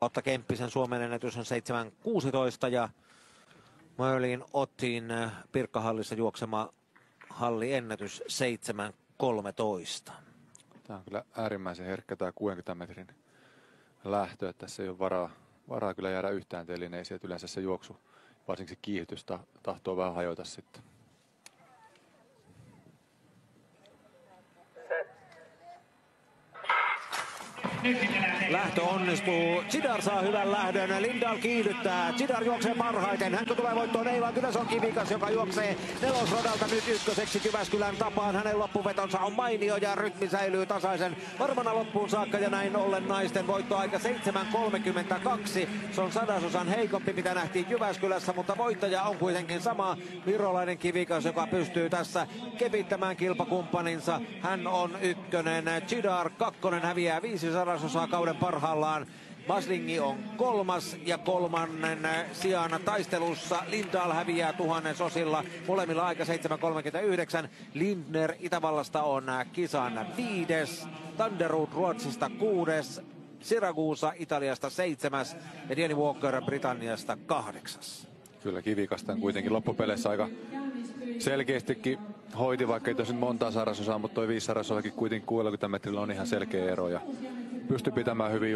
Otta Kemppisen Suomen ennätys on 7.16 ja Merlin Ottin Pirkkahallissa juoksema halliennätys 7.13. Tämä on kyllä äärimmäisen herkkä tämä 60 metrin lähtö, että tässä ei ole varaa kyllä jäädä yhtään telineisiin, että yleensä se juoksu, varsinkin se kiihdytys tahtoo vähän hajota sitten. Lähtö onnistuu. Chidar saa hyvän lähdön. Lindahl kiihdyttää. Chidar juoksee parhaiten. Hänkö tulee voittoon? Ei vaan kyllä se on Kivikas, joka juoksee nelosradalta nyt ykköseksi Jyväskylän tapaan. Hänen loppuvetonsa on mainio ja rytmi säilyy tasaisen varmana loppuun saakka. Ja näin ollen naisten voittoaika 7.32. Se on sadasosan heikompi, mitä nähtiin Jyväskylässä, mutta voittaja on kuitenkin sama virolainen Kivikas, joka pystyy tässä kepittämään kilpakumppaninsa. Hän on ykkönen. Chidar kakkonen, häviää 500 kauden parhaillaan. Maslingi on kolmas ja kolmannen sijaan taistelussa Lindahl häviää 1000 osilla. Molemmilla aika 7.39. Lindner Itävallasta on kisan 5. Thunderwood Ruotsista 6. Siragusa Italiasta 7. ja Danny Walker Britanniasta 8. Kyllä Kivikasta on kuitenkin loppupeleissä aika selkeästikin hoiti, vaikka ei tosin montaa sarasosaa, mutta toi 5 sarasosakin kuitenkin 60 metrillä on ihan selkeä ero ja pystyi pitämään hyvin